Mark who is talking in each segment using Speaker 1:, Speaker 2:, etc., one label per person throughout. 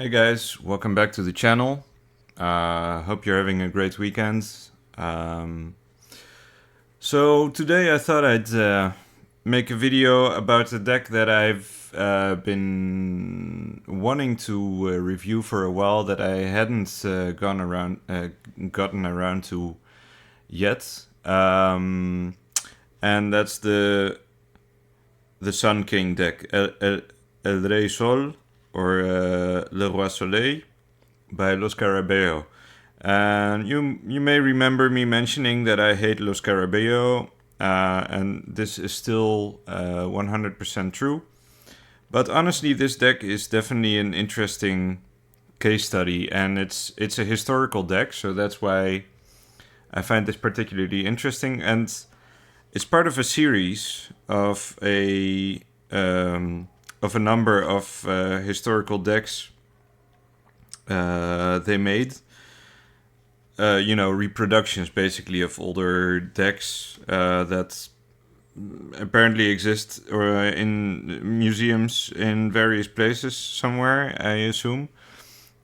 Speaker 1: Hey guys, welcome back to the channel. Hope you're having a great weekend. Um, so today I thought I'd make a video about a deck that I've been wanting to review for a while that I hadn't gotten around to yet, and that's the Sun King deck, El Roi Sol or Le Roi Soleil by Lo Scarabeo. And you may remember me mentioning that I hate Lo Scarabeo, and this is still 100% true. But honestly, this deck is definitely an interesting case study, and it's a historical deck, so that's why I find this particularly interesting. And it's part of a series of a number of historical decks they made. Reproductions basically of older decks that apparently exist or in museums in various places somewhere, I assume.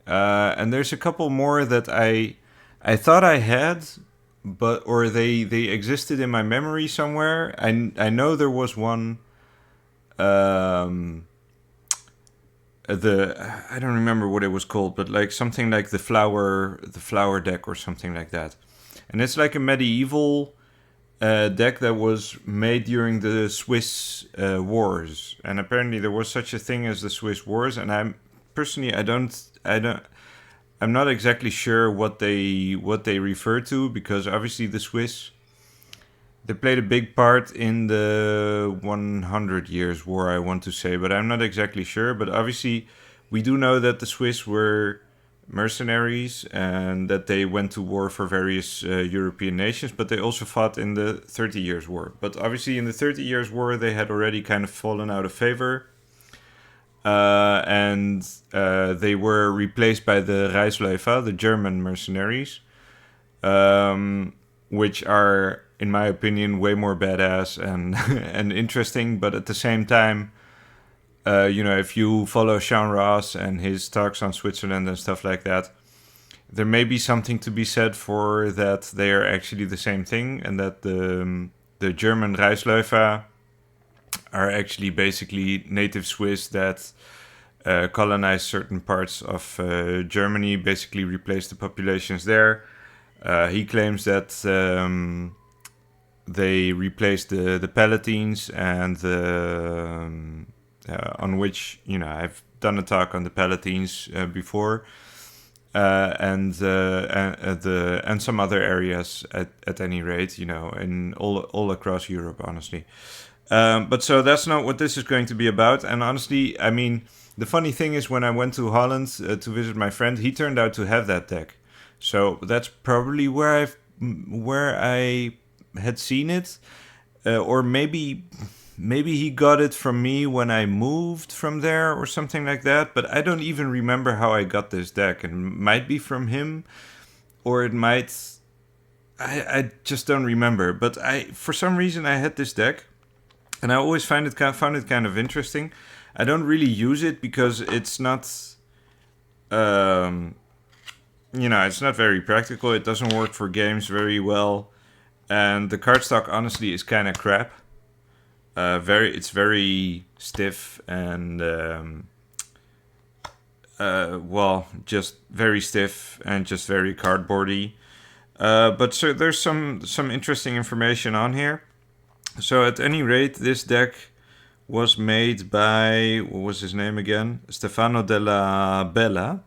Speaker 1: And there's a couple more that I thought I had, or they existed in my memory somewhere. I know there was one. I don't remember what it was called, but like something like the flower deck or something like that. And it's like a medieval deck that was made during the Swiss wars. And apparently there was such a thing as the Swiss wars. And I'm not exactly sure what they refer to, because obviously the Swiss, they played a big part in the 100 Years' War, I want to say, but I'm not exactly sure. But obviously, we do know that the Swiss were mercenaries and that they went to war for various European nations, but they also fought in the 30 Years' War. But obviously, in the 30 Years' War, they had already kind of fallen out of favor. And they were replaced by the Reichsläufer, the German mercenaries, which are, in my opinion, way more badass and and interesting. But at the same time, if you follow Sean Ross and his talks on Switzerland and stuff like that, there may be something to be said for that they are actually the same thing, and that the German Reichsläufer are actually basically native Swiss that colonized certain parts of Germany, basically replaced the populations there. He claims that they replaced the Palatines, and on which I've done a talk on the Palatines before, and some other areas at any rate, in all across Europe, honestly. But so that's not what this is going to be about. And honestly, I mean, the funny thing is, when I went to Holland to visit my friend, he turned out to have that deck. So that's probably where I had seen it, or maybe he got it from me when I moved from there or something like that. But I don't even remember how I got this deck. It might be from him, or it might. I just don't remember. But for some reason, I had this deck, and I always found it kind of interesting. I don't really use it because it's not. It's not very practical. It doesn't work for games very well, and the cardstock honestly is kind of crap. It's very stiff and just very stiff and just very cardboardy. But so there's some interesting information on here. So at any rate, this deck was made by, what was his name again? Stefano della Bella.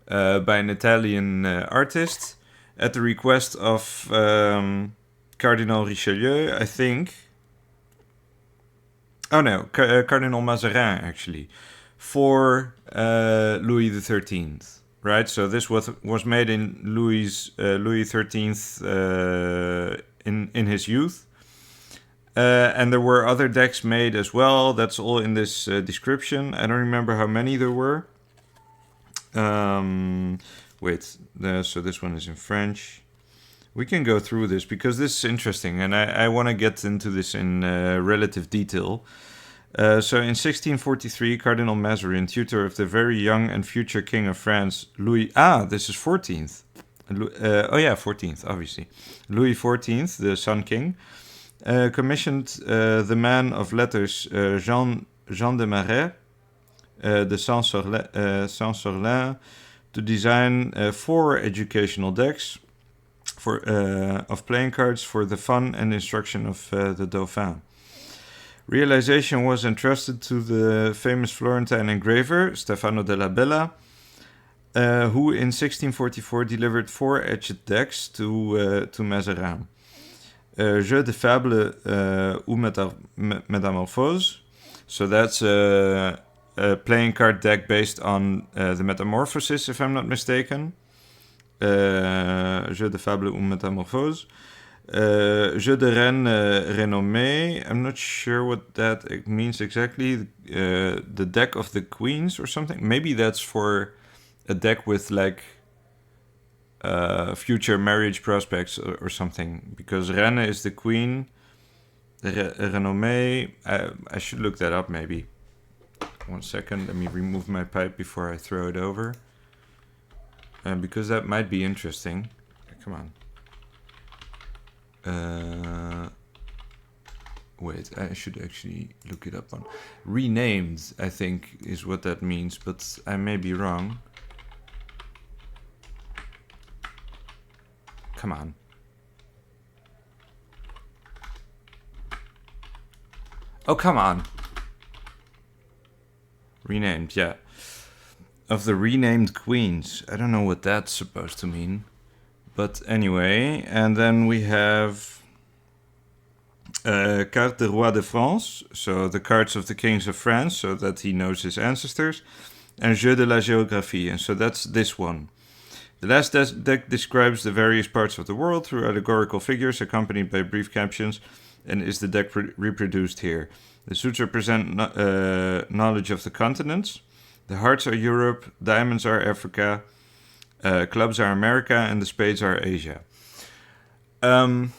Speaker 1: By an Italian artist at the request of Cardinal Richelieu, I think. Oh no, Cardinal Mazarin, actually, for Louis XIII. Right, so this was made in Louis XIII in his youth. And there were other decks made as well. That's all in this description. I don't remember how many there were. So this one is in French. We can go through this because this is interesting, and I want to get into this in relative detail. So in 1643, Cardinal Mazarin, tutor of the very young and future King of France, Louis... this is 14th. 14th, obviously. Louis XIV, the Sun King, commissioned the man of letters Jean de Marais de Saint-Sorlin to design 4 educational decks of playing cards for the fun and instruction of the Dauphin. Realization was entrusted to the famous Florentine engraver Stefano della Bella, who in 1644 delivered 4 etched decks to Mazarin. Jeu de Fable ou Métamorphose. So that's a playing card deck based on the Metamorphosis, if I'm not mistaken. Jeu de Fable ou Métamorphose. Jeu de Reine Renommée. I'm not sure what that means exactly. The deck of the queens or something. Maybe that's for a deck with like future marriage prospects or something. Because Reine is the queen. Renommée. I should look that up maybe. 1 second. Let me remove my pipe before I throw it over. Because that might be interesting. Come on. Wait, I should actually look it up on renamed, I think is what that means, but I may be wrong. Come on. Oh, come on. Renamed, yeah. Of the renamed queens. I don't know what that's supposed to mean. But anyway, and then we have Carte de Roi de France, so the cards of the kings of France, so that he knows his ancestors, and Jeu de la Géographie, and so that's this one. The last deck describes the various parts of the world through allegorical figures accompanied by brief captions, and is the deck reproduced here. The suits represent knowledge of the continents. The hearts are Europe, diamonds are Africa, clubs are America, and the spades are Asia. The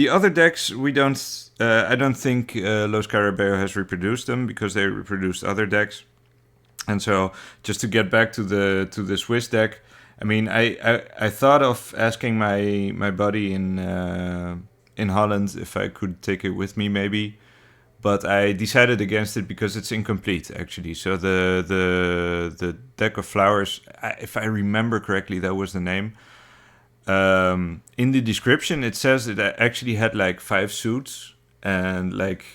Speaker 1: other decks, we don't. I don't think Lo Scarabeo has reproduced them because they reproduced other decks. And so, just to get back to the Swiss deck, I mean, I thought of asking my buddy in Holland if I could take it with me, maybe. But I decided against it because it's incomplete, actually. So the deck of flowers, if I remember correctly, that was the name. In the description, it says it actually had like 5 suits and like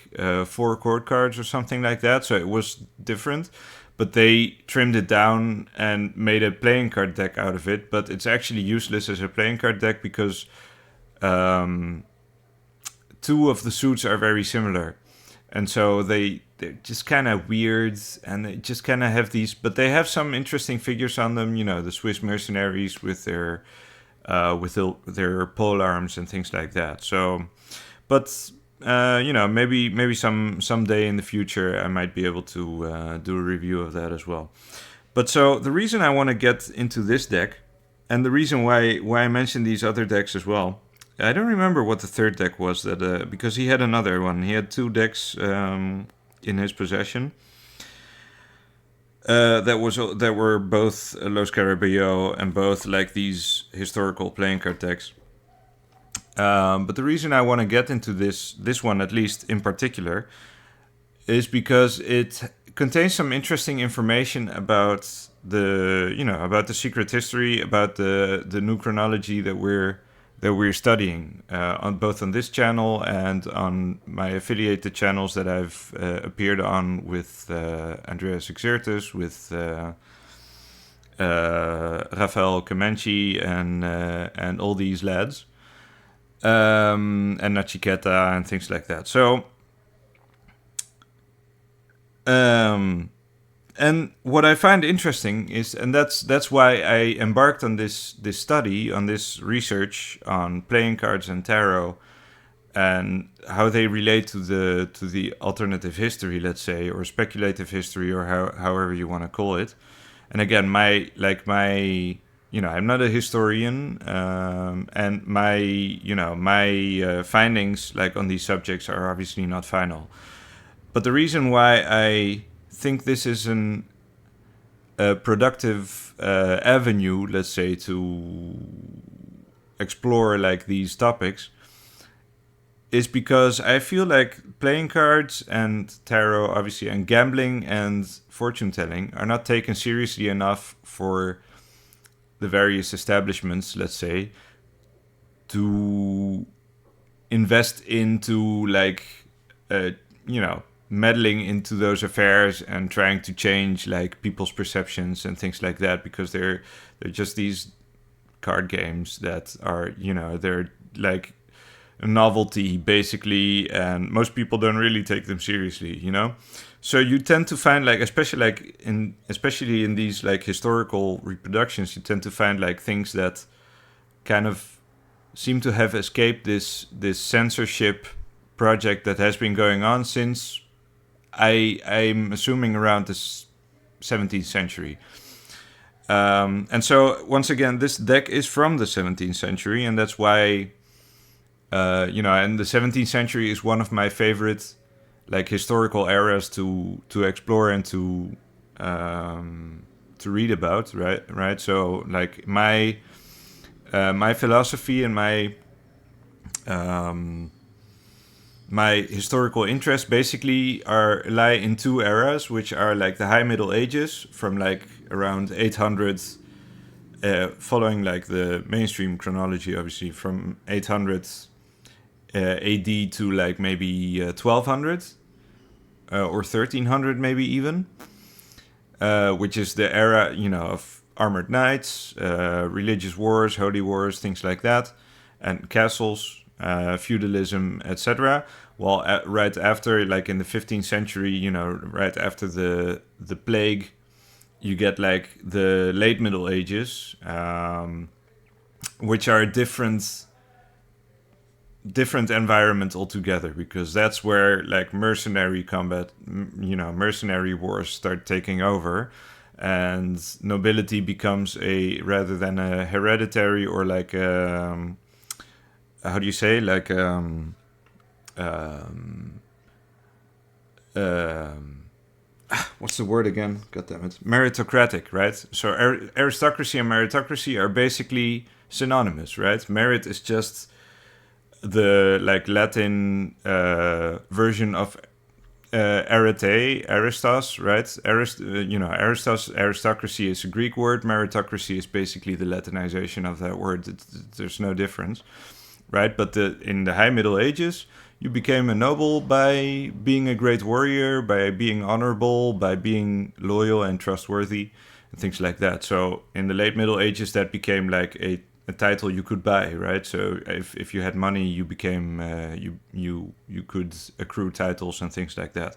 Speaker 1: 4 court cards or something like that. So it was different. But they trimmed it down and made a playing card deck out of it. But it's actually useless as a playing card deck because 2 of the suits are very similar. And so they're just kind of weird, and they just kind of have these, but they have some interesting figures on them. You know, the Swiss mercenaries with their pole arms and things like that. So, but you know, maybe someday in the future I might be able to do a review of that as well. But so the reason I want to get into this deck, and the reason why I mentioned these other decks as well. I don't remember what the third deck was that because he had another one. He had 2 decks in his possession that were both Lo Scarabeo and both like these historical playing card decks. But the reason I want to get into this one, at least in particular, is because it contains some interesting information about the secret history, about the new chronology that we're studying on both on this channel and on my affiliated channels that I've appeared on with Andreas Exertus, with Rafael Comaneci, and all these lads, and Nachiketa and things like that. So, and what I find interesting is, and that's why I embarked on this study, on this research on playing cards and tarot, and how they relate to the alternative history, let's say, or speculative history, or however you want to call it. And again, I'm not a historian, and my findings like on these subjects are obviously not final. But the reason why I think this is a productive avenue, let's say, to explore like these topics, is because I feel like playing cards and tarot, obviously, and gambling and fortune telling are not taken seriously enough for the various establishments, let's say, to invest into like, you know, meddling into those affairs and trying to change like people's perceptions and things like that, because they're just these card games that are, you know, they're like a novelty basically, and most people don't really take them seriously, you know. So you tend to find like, especially in these like historical reproductions, you tend to find like things that kind of seem to have escaped this censorship project that has been going on since I'm assuming around the 17th century. And so once again, this deck is from the 17th century, and that's why you know, and the 17th century is one of my favorite like historical eras to explore and to read about, right. So like my philosophy and my historical interests basically lie in two eras, which are like the High Middle Ages from like around 800, following like the mainstream chronology, obviously from 800 AD to like maybe 1200 or 1300 maybe even, which is the era, you know, of armored knights, religious wars, holy wars, things like that, and castles, feudalism, etc. While right after, like in the 15th century, you know, right after the plague, you get like the late Middle Ages, which are a different environment altogether, because that's where like mercenary combat, you know, mercenary wars start taking over, and nobility becomes a, rather than a hereditary or like how do you say, like what's the word again? God damn it. Meritocratic, right? So aristocracy and meritocracy are basically synonymous, right? Merit is just the like Latin version of arete, aristos, right? You know, aristos, aristocracy is a Greek word. Meritocracy is basically the Latinization of that word. There's no difference, right? But in the High Middle Ages, you became a noble by being a great warrior, by being honorable, by being loyal and trustworthy, and things like that. So in the late Middle Ages, that became like a title you could buy, right? So if you had money, you became you could accrue titles and things like that.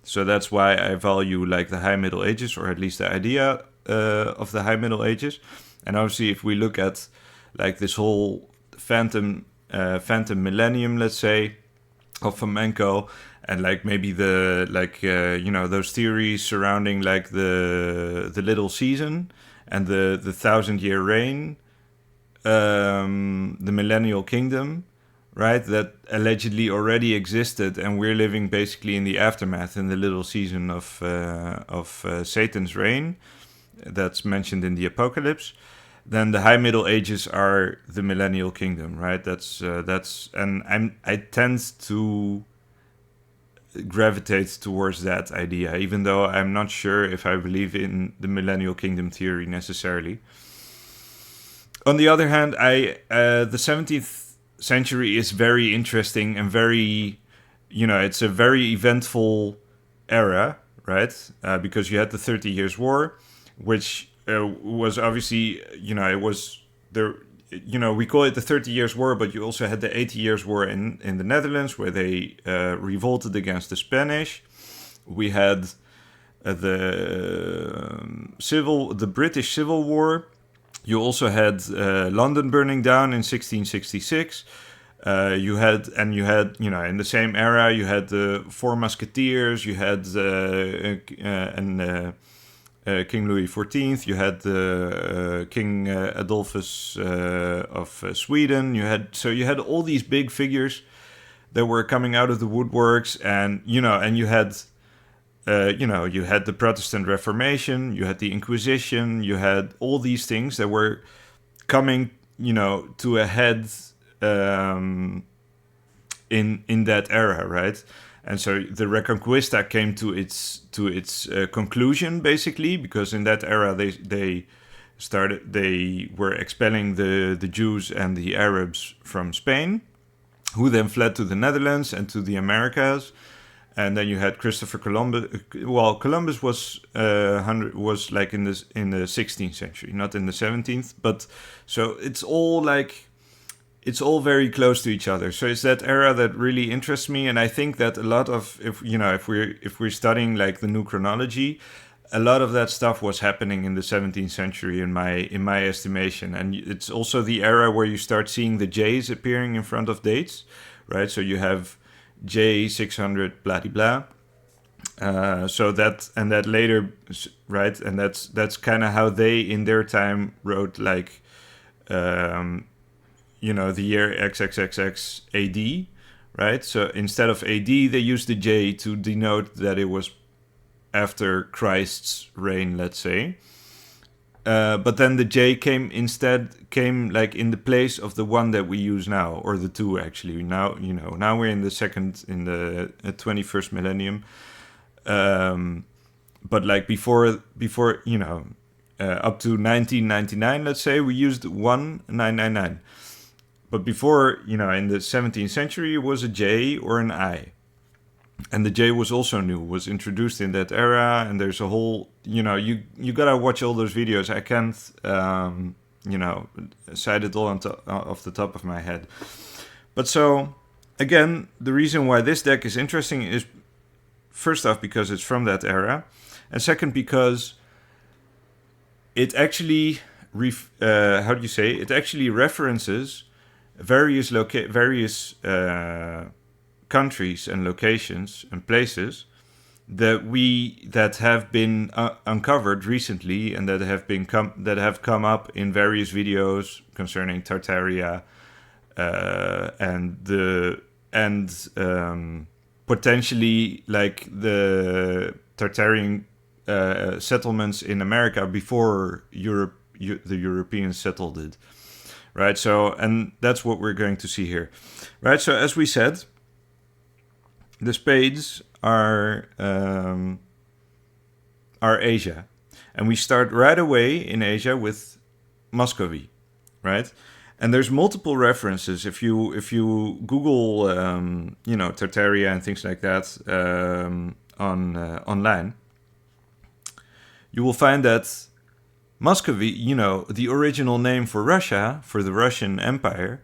Speaker 1: So that's why I value like the High Middle Ages, or at least the idea of the High Middle Ages. And obviously, if we look at like this whole phantom millennium, let's say, of flamenco, and like maybe the like you know, those theories surrounding like the little season and the 1,000-year reign, the millennial kingdom, right, that allegedly already existed, and we're living basically in the aftermath, in the little season of Satan's reign that's mentioned in the Apocalypse. Then the High Middle Ages are the millennial kingdom, right? That's and I tend to gravitate towards that idea, even though I'm not sure if I believe in the millennial kingdom theory necessarily. On the other hand, the 17th century is very interesting and very, you know, it's a very eventful era, right? Because you had the 30 Years' War, which was obviously, you know, it was there. You know, we call it the 30 Years' War, but you also had the 80 Years' War in the Netherlands, where they revolted against the Spanish. We had the British Civil War. You also had London burning down in 1666. You had, you know, in the same era, you had the Four Musketeers. You had King Louis XIV. You had King Adolphus of Sweden. You had all these big figures that were coming out of the woodworks, and and you had you had the Protestant Reformation, you had the Inquisition, you had all these things that were coming, to a head in that era, right? And so the Reconquista came to its conclusion, basically, because in that era they were expelling the Jews and the Arabs from Spain, who then fled to the Netherlands and to the Americas. And then you had Christopher Columbus. Well, Columbus was like in the 16th century, not in the 17th. But so it's all very close to each other. So it's that era that really interests me, and I think that a lot of if we're studying like the new chronology, a lot of that stuff was happening in the 17th century in my estimation. And it's also the era where you start seeing the J's appearing in front of dates, right? So you have J 600 blah blah. So that later, right? And that's kind of how they in their time wrote like the year XXXX AD, right? So instead of AD, they used the J to denote that it was after Christ's reign, let's say. But then the J came like in the place of the one that we use now, or the two actually. Now we're in the 21st millennium. But like before up to 1999, let's say, we used 1999. But before, in the 17th century, it was a J or an I. And the J was also new, was introduced in that era. And there's a whole, you gotta watch all those videos. I can't, cite it all off the top of my head. But so, again, the reason why this deck is interesting is, first off, because it's from that era. And second, because it actually, it actually references various countries and locations and places that have been uncovered recently, and that have come up in various videos concerning Tartaria and potentially like the Tartarian settlements in America before the Europeans settled it, right? So, and that's what we're going to see here, right? So, as we said, the spades are Asia, and we start right away in Asia with Muscovy, right? And there's multiple references if you Google Tartaria and things like that online. You will find that Muscovy, the original name for Russia, for the Russian Empire,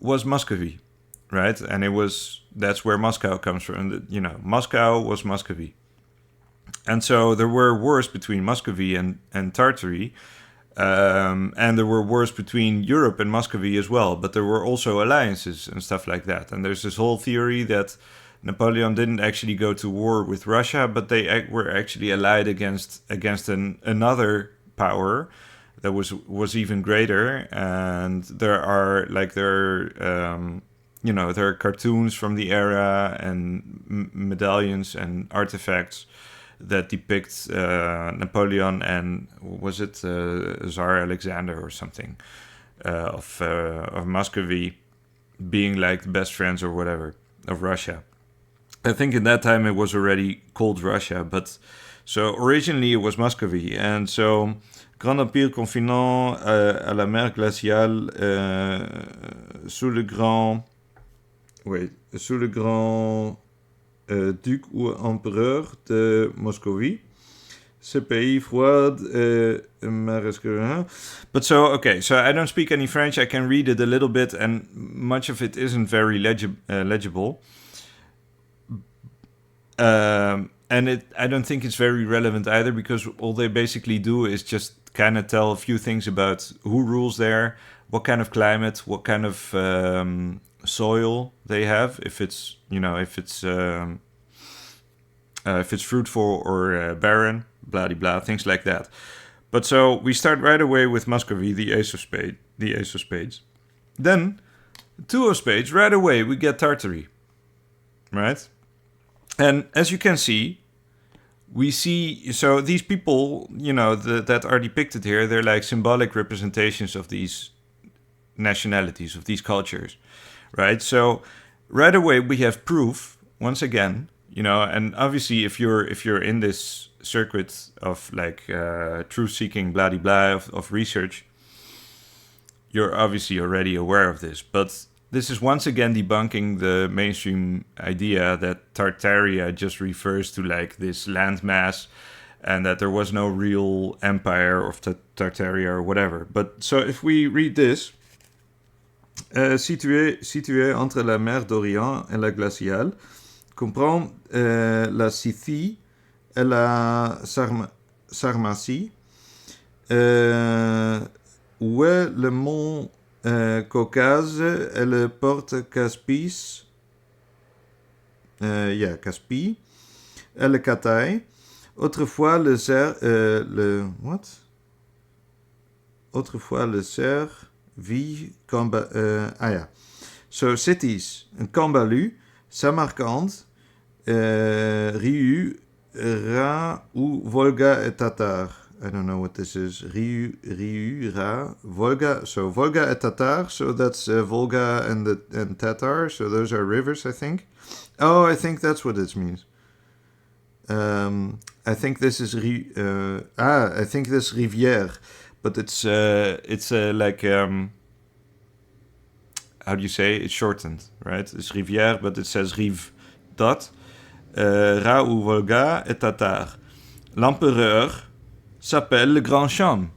Speaker 1: was Muscovy, right? And that's where Moscow comes from. And, Moscow was Muscovy. And so there were wars between Muscovy and Tartary, and there were wars between Europe and Muscovy as well. But there were also alliances and stuff like that. And there's this whole theory that Napoleon didn't actually go to war with Russia, but they were actually allied against another power that was even greater. And there are cartoons from the era and medallions and artifacts that depict Napoleon and was it Tsar Alexander or something of Muscovy being like the best friends or whatever of Russia. I think in that time it was already called Russia, but so originally it was Muscovy. And so Grand Empire confinant à la mer glaciale sous le grand duc ou empereur de Moscovie. Ce pays froid But so, okay, so I don't speak any French. I can read it a little bit, and much of it isn't very legible. And I don't think it's very relevant either, because all they basically do is just kind of tell a few things about who rules there, what kind of climate, what kind of soil they have, if it's fruitful or barren, blah blah, things like that. But so we start right away with Muscovy, the Ace of Spades. Then two of spades, right away we get Tartary, right? And as you can see, we see, so these people, that are depicted here, they're like symbolic representations of these nationalities, of these cultures, right? So right away we have proof, once again, and obviously if you're in this circuit of like truth seeking, blah blah of research, you're obviously already aware of this. But this is once again debunking the mainstream idea that Tartaria just refers to like this landmass and that there was no real empire of Tartaria or whatever. But so if we read this, situé entre la mer d'Orient et la glaciale, comprend la Scythie et la Sarmatie, où est le mont Caucase et le porte Caspis, Caspie, et le Kataï. Autrefois Autrefois le cerf vit So cities, Kambalu, Samarkand, Riu, Ra ou Volga et Tatar. I don't know what this is. Riu, Ra, Volga. So Volga and Tatar. So that's Volga and Tatar. So those are rivers, I think. Oh, I think that's what this means. I think this is I think this rivière, but it's like how do you say? It's shortened, right? It's rivière, but it says rive. Dot. Ra ou Volga et Tatar. L'empereur s'appelle le Grand Khan,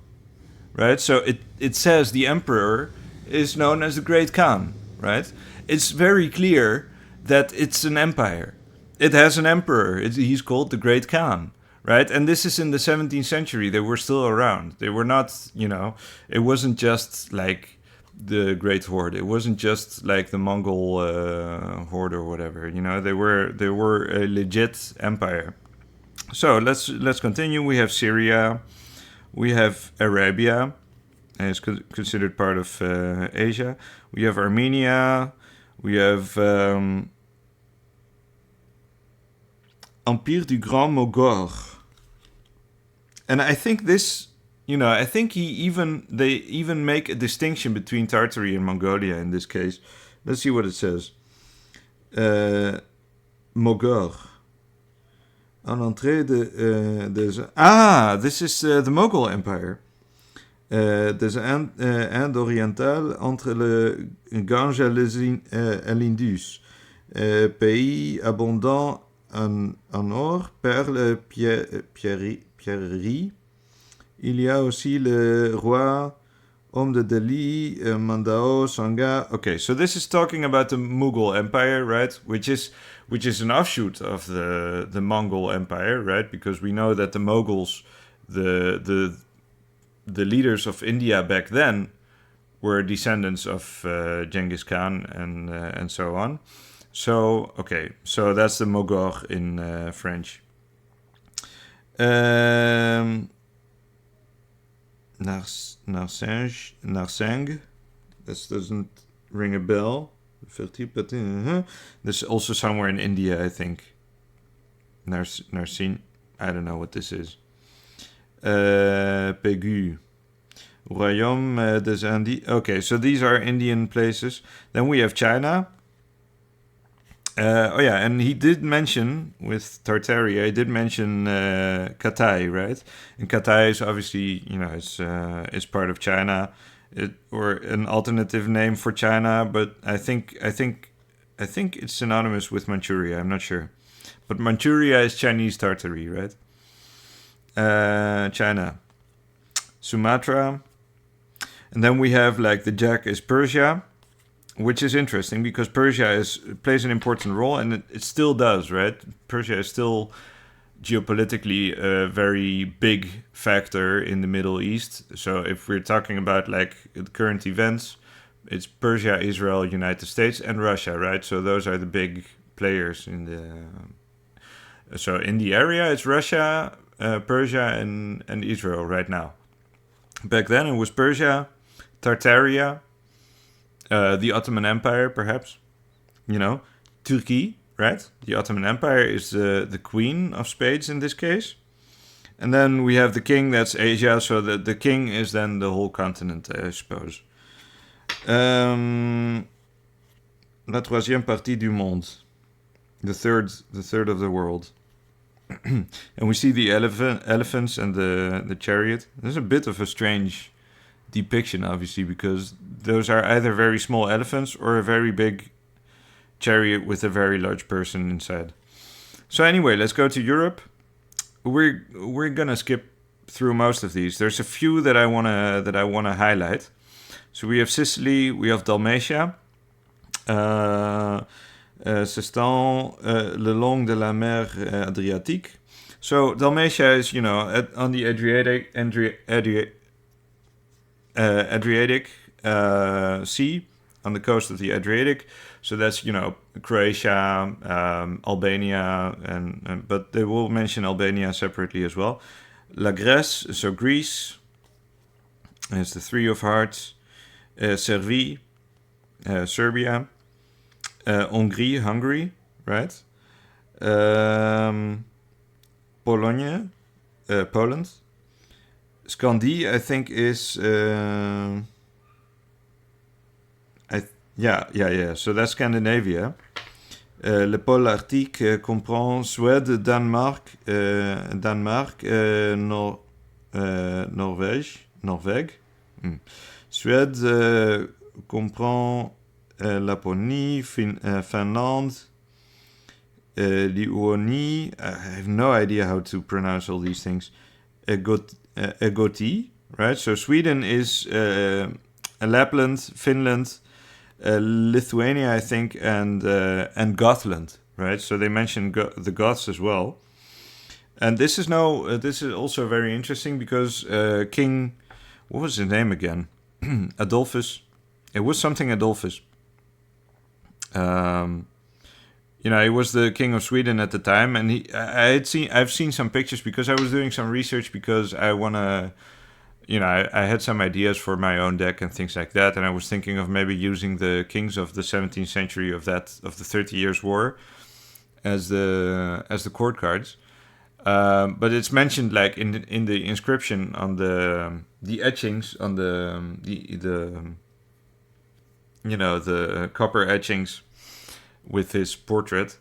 Speaker 1: right? So it says the emperor is known as the Great Khan, right? It's very clear that it's an empire. It has an emperor. He's called the Great Khan, right? And this is in the 17th century. They were still around. They were not, it wasn't just like the Great Horde. It wasn't just like the Mongol horde or whatever. They were a legit empire. So let's continue. We have Syria, we have Arabia, and it's considered part of Asia. We have Armenia, we have Empire du Grand Mogor, and I think this, I think they even make a distinction between Tartary and Mongolia in this case. Let's see what it says. Mogor. En entrée this is the Mughal Empire. Des Indes orientales entre le Gange et l'Indus. Pays abondant en or, perles, pierreries. Il y a aussi le roi, homme de Delhi, Mandao, Sangha. Okay, so this is talking about the Mughal Empire, right? Which is an offshoot of the Mongol Empire, right? Because we know that the Moguls, the leaders of India back then, were descendants of Genghis Khan and so on. So so that's the Mogor in French. Narseng. This doesn't ring a bell. This is also somewhere in India, I think. Narsin. I don't know what this is. Pegu. Royaume des Andes. Okay, so these are Indian places. Then we have China. And he did mention with Tartaria, he did mention Katai, right? And Katai is obviously, it's part of China, or an alternative name for China, but I think it's synonymous with Manchuria. I'm not sure, but Manchuria is Chinese Tartary, right? China, Sumatra, and then we have like the Jack is Persia. Which is interesting because Persia plays an important role, and it still does, right? Persia is still geopolitically a very big factor in the Middle East. So if we're talking about like current events, it's Persia, Israel, United States, and Russia, right? So those are the big players in the. So in the area, it's Russia, Persia, and Israel right now. Back then, it was Persia, Tartaria. The Ottoman Empire, perhaps. You know, Turkey, right? The Ottoman Empire is the queen of spades in this case. And then we have the king, that's Asia. So the king is then the whole continent, I suppose. La troisième partie du monde. The third of the world. And we see the elephants and the chariot. There's a bit of a strange depiction, obviously, because those are either very small elephants or a very big chariot with a very large person inside. So anyway, let's go to Europe. We're gonna skip through most of these. There's a few that I wanna highlight. So we have Sicily, we have Dalmatia. S'étend le long de la mer Adriatique. So Dalmatia is, on the Adriatic Sea, on the coast of the Adriatic. So that's, Croatia, Albania, but they will mention Albania separately as well. La Grèce, so Greece, is the Three of Hearts. Serbia. Hungary, right? Polonia, Poland. Scandi, I think, is... Yeah. So that's Scandinavia. Le pôle arctique comprend Suède, Danemark, Norvège. Suède comprend Laponie, Finland, Lituania. I have no idea how to pronounce all these things. Egoti, right? So Sweden is Lapland, Finland, Lithuania, I think, and Gotland, right? So they mentioned the Goths as well. And this is also very interesting because King, what was his name again? Adolphus. It was something Adolphus. He was the king of Sweden at the time, and I've seen some pictures because I was doing some research because I wanna, I had some ideas for my own deck and things like that, and I was thinking of maybe using the kings of the 17th century of the 30 Years' War as the court cards. But it's mentioned like in the inscription on the etchings on the copper etchings with his portrait,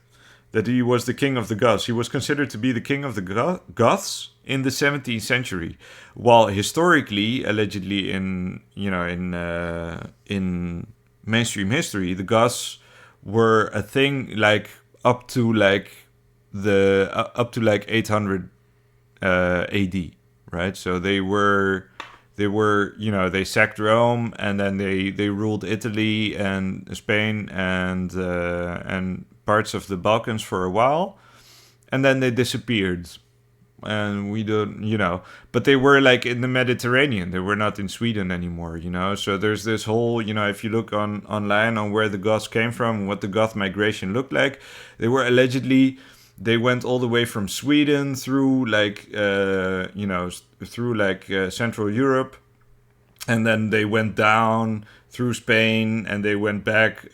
Speaker 1: that he was the king of the Goths. He was considered to be the king of the Goths in the 17th century, while historically, allegedly in mainstream history, the Goths were a thing like up to 800 AD, right? So they were they sacked Rome, and then they ruled Italy and Spain and parts of the Balkans for a while, and then they disappeared. And we don't, but they were like in the Mediterranean. They were not in Sweden anymore, So there's this whole, if you look online on where the Goths came from, what the Goth migration looked like, they were allegedly, they went all the way from Sweden through Central Europe, and then they went down through Spain, and they went back,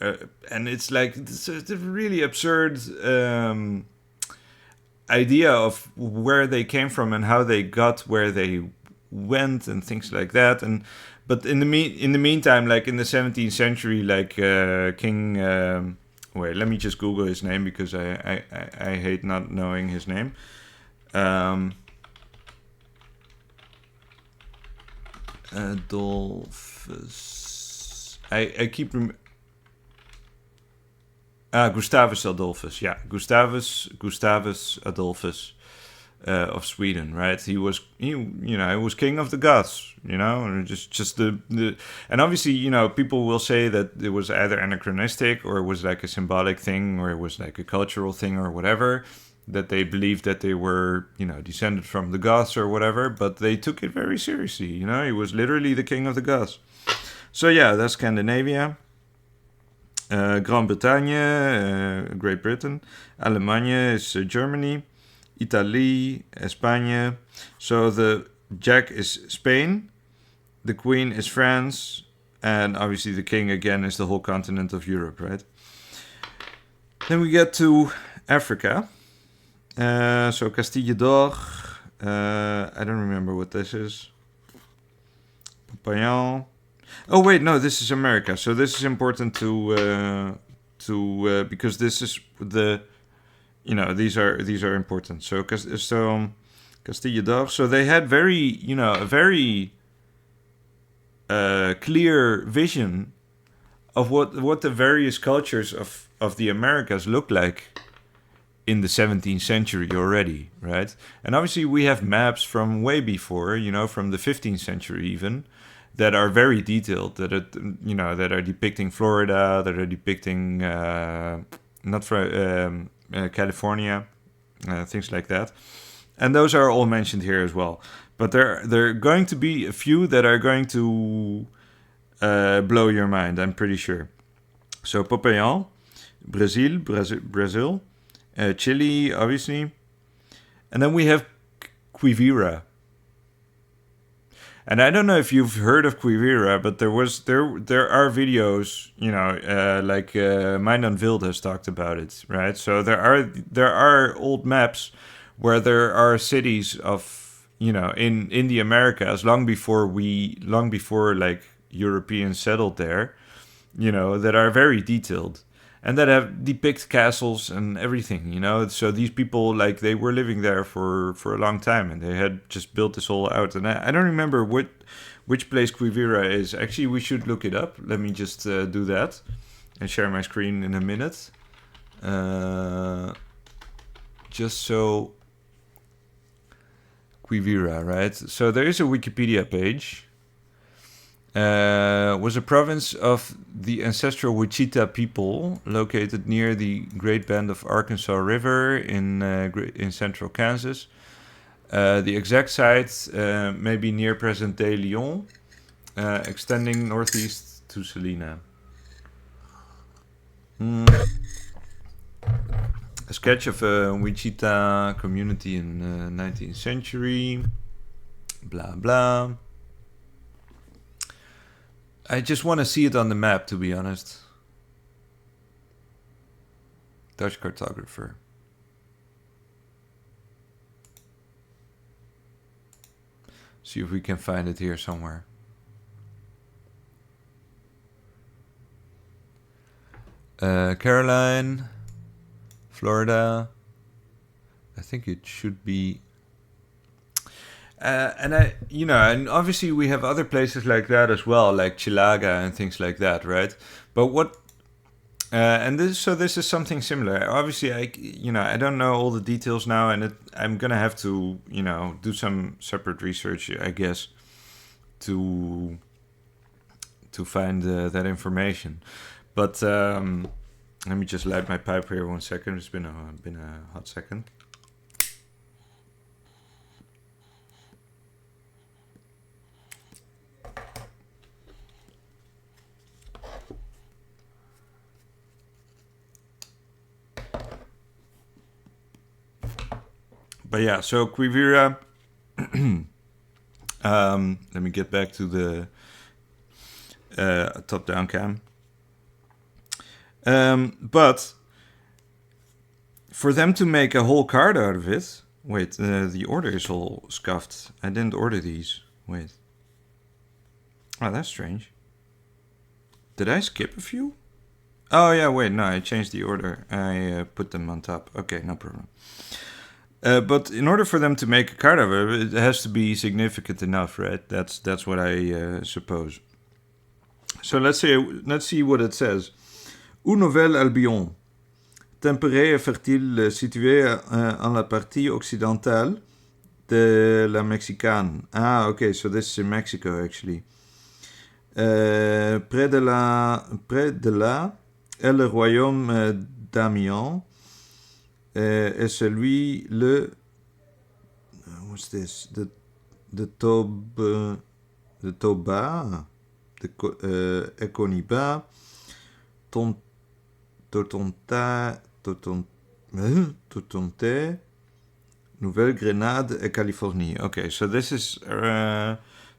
Speaker 1: and it's like it's a really absurd idea of where they came from and how they got where they went and things like that. But in the meantime, like in the 17th century, like King. Wait, let me just Google his name because I hate not knowing his name. Adolphus. I keep Gustavus Adolphus. Yeah, Gustavus Adolphus of Sweden, right? He was king of the Goths, and just the and obviously, people will say that it was either anachronistic or it was like a symbolic thing or it was like a cultural thing or whatever, that they believed that they were, descended from the Goths or whatever, but they took it very seriously, he was literally the king of the Goths. So yeah, that's Scandinavia. Groot-Brittannië, Great Britain. Allemagne is Germany. Italy, España. So the Jack is Spain. The Queen is France. And obviously the king again is the whole continent of Europe, right? Then we get to Africa. So Castille d'Or. I don't remember what this is. Papillon. Oh wait, no, this is America. So this is important to because this is the these are important. So Castille d'Or. So they had a very clear vision of what the various cultures of the Americas looked like in the 17th century already, right? And obviously we have maps from way before, from the 15th century even, that are very detailed, that are depicting Florida, that are depicting California, things like that, and those are all mentioned here as well. But there are going to be a few that are going to blow your mind, I'm pretty sure. So Popeyán, Brazil, Chile, obviously, and then we have Quivira. And I don't know if you've heard of Quivira, but there are videos, like Mind Wild has talked about it, right? So there are old maps where there are cities of, in the Americas long before like Europeans settled there, that are very detailed and that have depict castles and everything, So these people, like, they were living there for a long time, and they had just built this all out. And I don't remember which place Quivira is. Actually, we should look it up. Let me just do that and share my screen in a minute. Just so Quivira, right? So there is a Wikipedia page. Was a province of the ancestral Wichita people located near the Great Bend of Arkansas River in central Kansas. The exact site may be near present-day Lyon, extending northeast to Salina. A sketch of a Wichita community in the 19th century. Blah, blah. I just want to see it on the map, to be honest. Dutch cartographer. See if we can find it here somewhere. Caroline, Florida. I think it should be. And obviously we have other places like that as well, like Chilaga and things like that, right? But this is something similar. Obviously, I don't know all the details now, and I'm gonna have to, do some separate research, I guess, to find that information. But let me just light my pipe here 1 second. It's been a hot second. But yeah, so Quivira. Let me get back to the top-down cam. But for them to make a whole card out of it... Wait, the order is all scuffed. I didn't order these. Wait. Oh, that's strange. Did I skip a few? Oh, yeah, wait, no, I changed the order. I put them on top. Okay, no problem. But in order for them to make a card of it, it has to be significant enough, right? That's what I suppose. So let's see what it says. Une Nouvelle-Albion, tempéré et fertile, situé en la partie occidentale de la Mexicane. Ah, okay, so this is in Mexico actually. Près de là est le royaume d'Amiens. Et celui what's this? The Toba, the Econiba, Totonte, Nouvelle-Grenade et Californie. Okay, so this is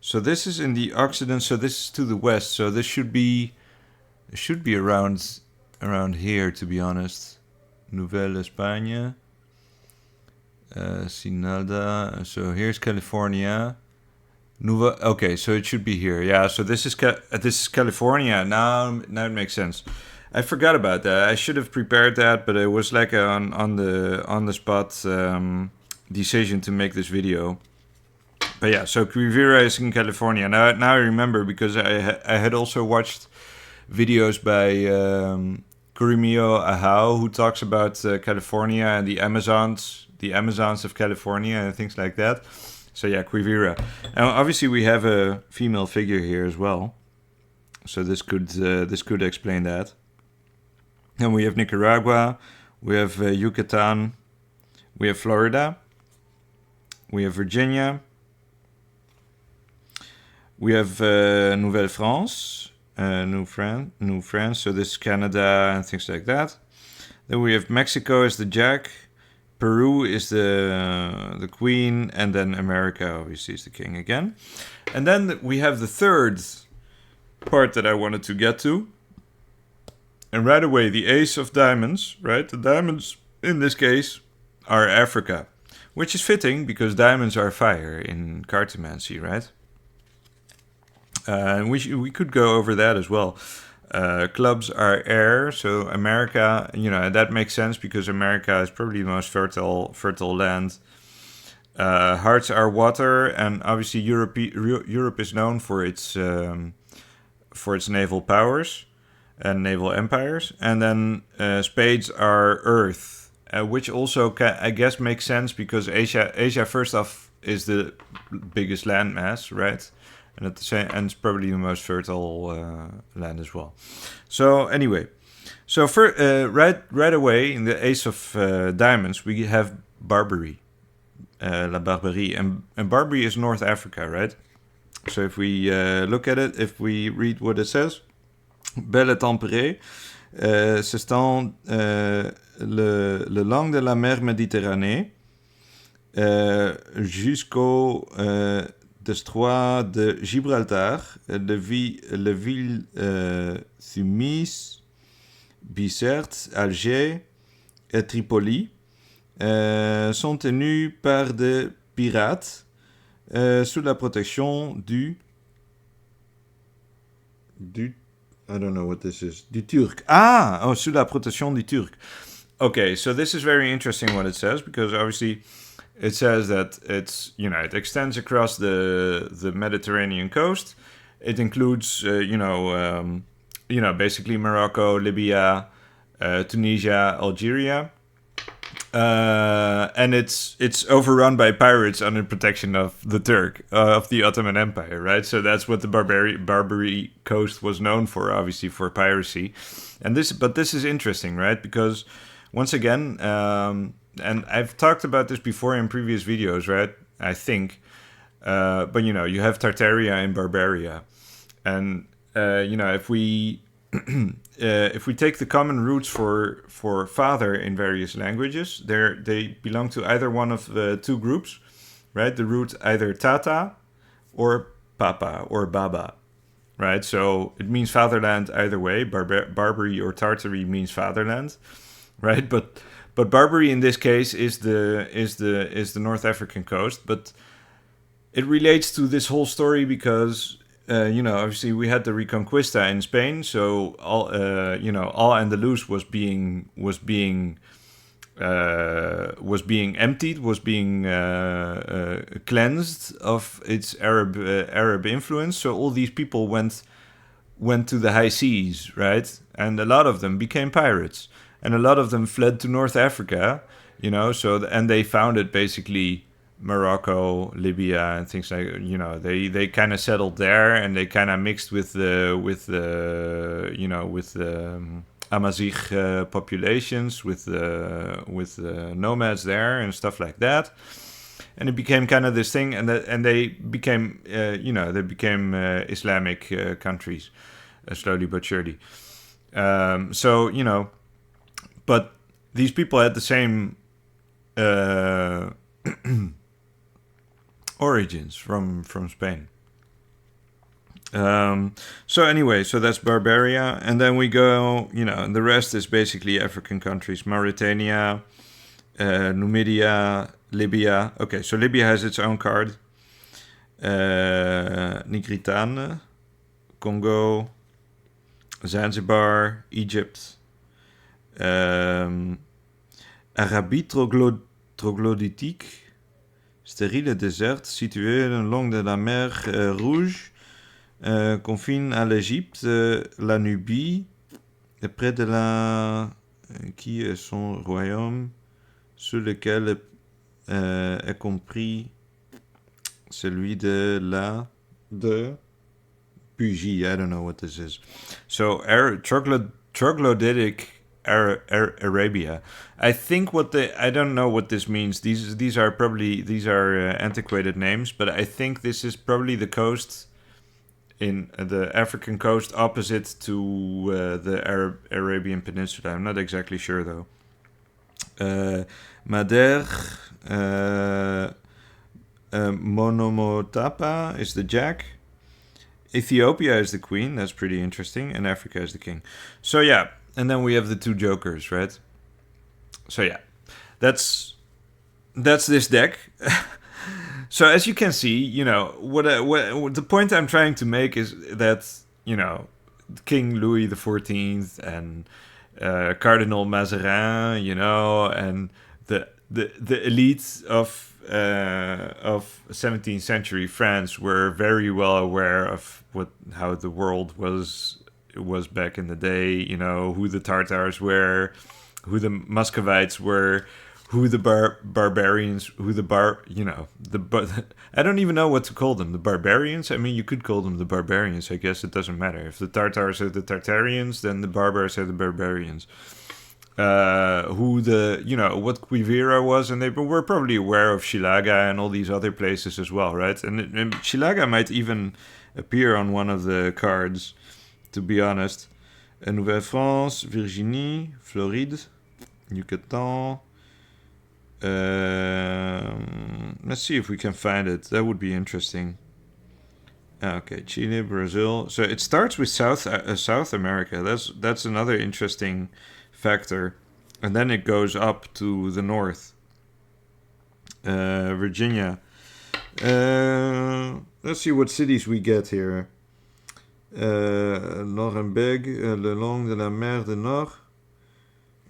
Speaker 1: So this is in the Occident. So this is to the west. So this should be around here, to be honest. Nouvelle Espagne. Sinalda. So here's California. Okay, so it should be here. Yeah. So this is California. Now it makes sense. I forgot about that. I should have prepared that, but it was like on the spot decision to make this video. But yeah, so Quivira is in California. Now I remember, because I had also watched videos by Kurimio Ahau, who talks about California and the Amazons of California and things like that. So yeah, Quivira. And obviously we have a female figure here as well. So this could explain that. And we have Nicaragua, we have Yucatan, we have Florida, we have Virginia, we have Nouvelle-France, New France. So this is Canada and things like that. Then we have Mexico is the Jack, Peru is the Queen, and then America obviously is the King again. And then we have the third part that I wanted to get to. And right away, the Ace of Diamonds, right? The diamonds in this case are Africa, which is fitting because diamonds are fire in cartomancy, right? And we could go over that as well. Clubs are air, so America, that makes sense because America is probably the most fertile land. Hearts are water, and obviously Europe is known for its naval powers and naval empires. And then spades are earth, which also I guess makes sense because Asia first off is the biggest landmass, right? And at the same, and it's probably the most fertile land as well. So anyway, so right away in the Ace of Diamonds we have Barbary, La Barbarie, and Barbary is North Africa, right? So if we look at it, if we read what it says, Belle et tempérée, s'étend le long de la mer Méditerranée jusqu'au détroit de Gibraltar, le ville Tunis, Bicêtre, Alger et Tripoli sont tenus par des pirates sous la protection du I don't know what this is. Du Turc. Sous la protection du Turc. Okay, so this is very interesting what it says, because obviously it says that it's, it extends across the Mediterranean coast. It includes, basically Morocco, Libya, Tunisia, Algeria. And it's overrun by pirates under protection of the Turk, of the Ottoman Empire, right? So that's what the Barbary coast was known for, obviously, for piracy. But this is interesting, right? Because once again, and I've talked about this before in previous videos, right? I think, but you have Tartaria and Barbaria, and if we take the common roots for father in various languages, they belong to either one of the two groups, right? The root either tata or papa or baba, right? So it means fatherland either way. Barbary or Tartary means fatherland, right? But Barbary in this case is the North African coast, but it relates to this whole story because obviously we had the Reconquista in Spain, so all Andalus was being emptied, was being cleansed of its Arab influence. So all these people went to the high seas, right? And a lot of them became pirates, and a lot of them fled to North Africa, and they founded basically Morocco, Libya, and things like they kind of settled there, and they kind of mixed with the Amazigh populations, with the nomads there and stuff like that, and it became kind of this thing, and they became Islamic countries slowly but surely. But these people had the same origins from Spain. So anyway, so that's Barbaria, and then we go. The rest is basically African countries: Mauritania, Numidia, Libya. Okay, so Libya has its own card. Nigritane, Congo, Zanzibar, Egypt, Arabie troglodytique, stérile désert situé le long de la mer Rouge, confine à l'Égypte, la Nubie, et près de la... qui est son royaume, sur lequel est compris celui de la... de... Pugie, I don't know what this is. So, troglodytic Arabia. I think I don't know what this means. These are antiquated names, but I think this is probably the coast in the African coast opposite to the Arabian Peninsula. I'm not exactly sure though. Mader, Monomotapa is the jack. Ethiopia is the queen. That's pretty interesting. And Africa is the king. So yeah, and then we have the two jokers, right? So yeah, that's this deck. So as you can see, what the point I'm trying to make is that King Louis XIV and Cardinal Mazarin, and the elites of 17th century France were very well aware of how the world was back in the day. Who the Tartars were, who the Muscovites were, who the barbarians, who I don't even know what to call them. The barbarians. I mean, you could call them the barbarians. I guess it doesn't matter. If the Tartars are the Tartarians, then the barbars are the barbarians. What Quivira was, and they were probably aware of Shilaga and all these other places as well, right? And Shilaga might even appear on one of the cards, to be honest. Nouvelle-France, Virginie, Floride, Yucatan. Let's see if we can find it. That would be interesting. Okay, Chile, Brazil. So it starts with South America. That's another interesting factor, and then it goes up to the north. Virginia. Let's see what cities we get here. Nuremberg, le long de la mer du Nord.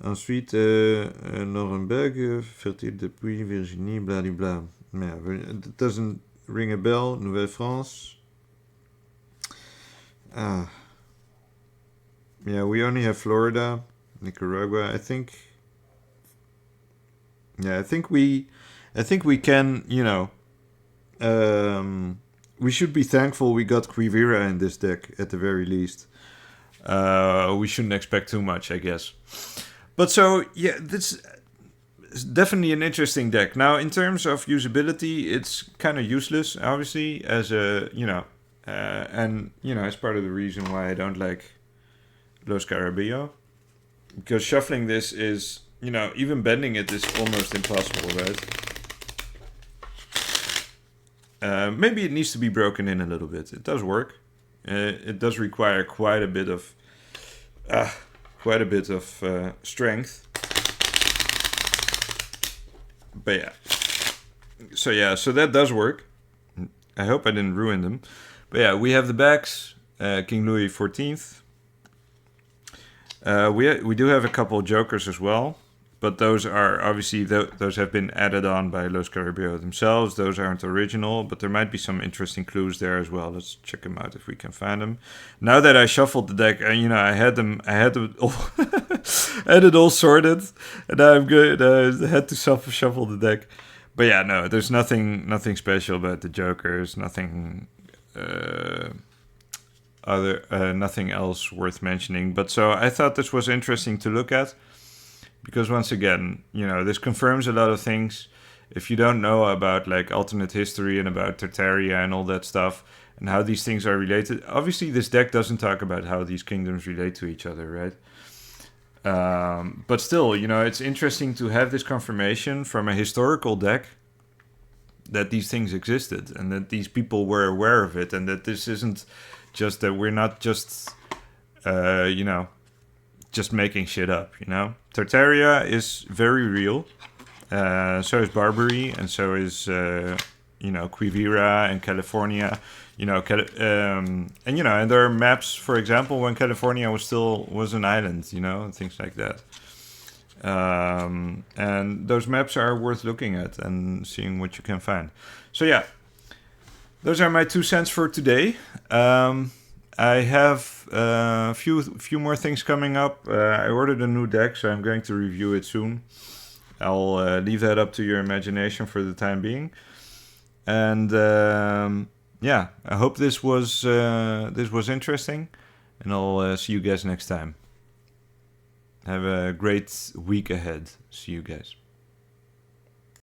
Speaker 1: Ensuite, Nuremberg, fertile depuis Virginie, blablabla. Yeah, it doesn't ring a bell. Nouvelle-France. Yeah, we only have Florida. Nicaragua, I think. Yeah, I think we can, we should be thankful we got Quivira in this deck at the very least. We shouldn't expect too much, I guess. But so, yeah, this is definitely an interesting deck. Now, in terms of usability, it's kind of useless, obviously, as a, as part of the reason why I don't like Lo Scarabeo. Because shuffling this is, even bending it is almost impossible, right? Maybe it needs to be broken in a little bit. It does work. It does require quite a bit of strength. But yeah. So that does work. I hope I didn't ruin them. But yeah, we have the backs. King Louis XIV. We do have a couple of jokers as well, but those are obviously those have been added on by Lo Scarabeo themselves. Those aren't original, but there might be some interesting clues there as well. Let's check them out if we can find them. Now that I shuffled the deck, I had them all, I had it all sorted, and now I'm good. I had to shuffle the deck, but yeah, no, there's nothing special about the jokers. Nothing. Nothing else worth mentioning. But so I thought this was interesting to look at because once again, this confirms a lot of things. If you don't know about like alternate history and about Tartaria and all that stuff and how these things are related, obviously this deck doesn't talk about how these kingdoms relate to each other, right? But still, it's interesting to have this confirmation from a historical deck that these things existed and that these people were aware of it, and that this isn't just that we're not just just making shit up. Tartaria is very real. So is Barbary, and so is Quivira and California. And there are maps, for example, when California was an island, and things like that. And those maps are worth looking at and seeing what you can find. So yeah, those are my 2 cents for today. I have a few more things coming up. I ordered a new deck, so I'm going to review it soon. I'll leave that up to your imagination for the time being. And I hope this was interesting, and I'll see you guys next time. Have a great week ahead. See you guys.